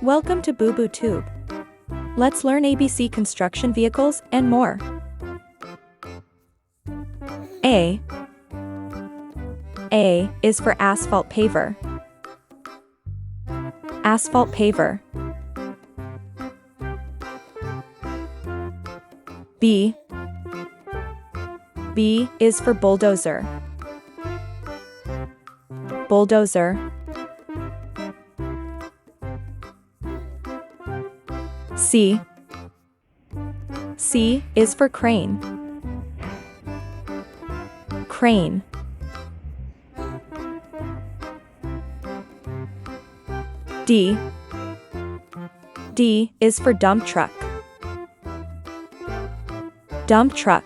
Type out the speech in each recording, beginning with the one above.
Welcome to Bubbu Tube. Let's learn ABC construction vehicles and more. A is for asphalt paver. Asphalt paver. B is for bulldozer. Bulldozer. C is for crane. Crane. D is for dump truck. Dump truck.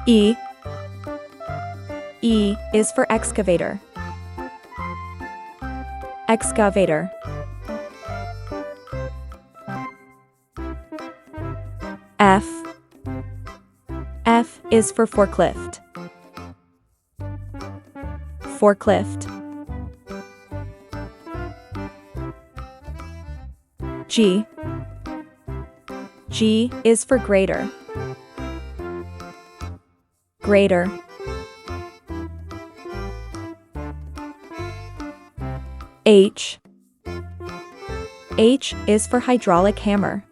E is for excavator. Excavator. F is for forklift. Forklift. G is for grader. Grader. H is for hydraulic hammer.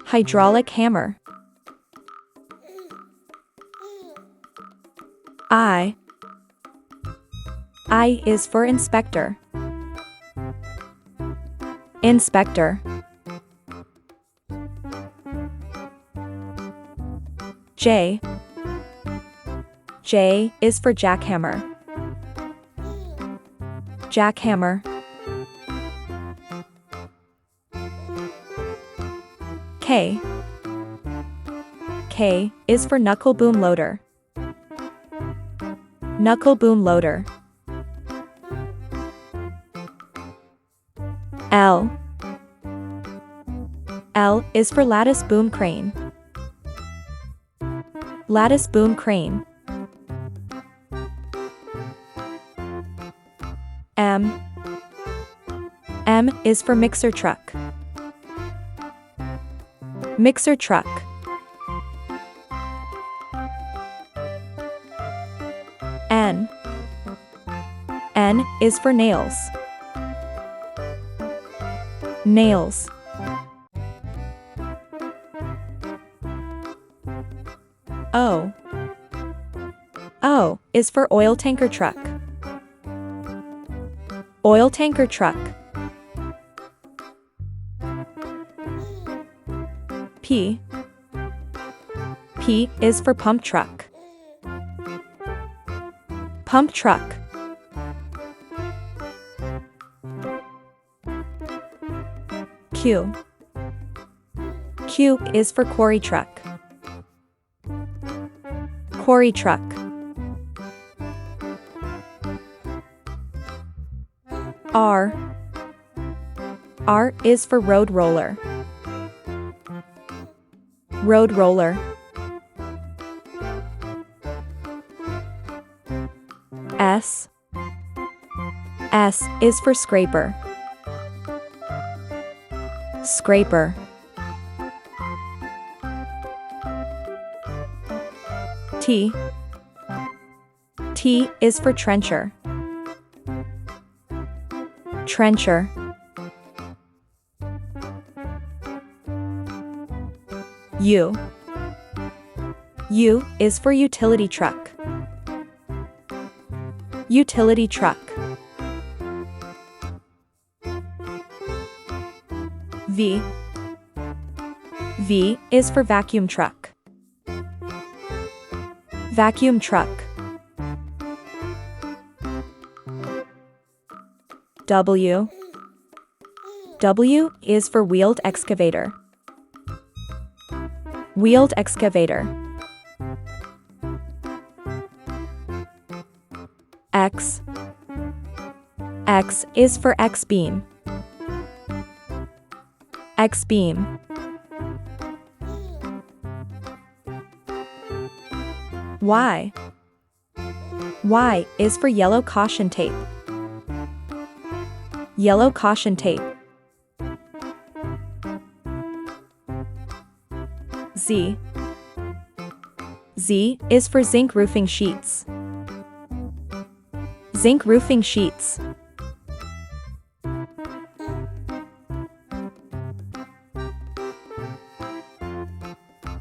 Hydraulic hammer. I is for inspector. Inspector. J is for jackhammer. Jackhammer. K is for knuckle boom loader. Knuckle boom loader. L is for lattice boom crane. Lattice boom crane. M is for mixer truck. Mixer truck. N is for nails. Nails. O is for oil tanker truck. Oil tanker truck. P is for pump truck. Pump truck. Q is for quarry truck. Quarry truck. R is for road roller. Road roller. S is for scraper. Scraper. T is for trencher. Trencher. U is for utility truck. Utility truck. V is for vacuum truck. Vacuum truck. W is for wheeled excavator. Wheeled excavator. X is for X-beam. X-beam. Y Y is for yellow caution tape. Yellow caution tape. Z. Z is for zinc roofing sheets. Zinc roofing sheets.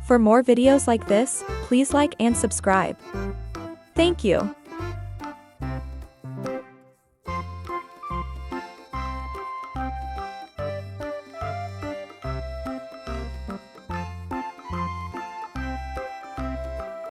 For more videos like this, please like and subscribe. Thank you.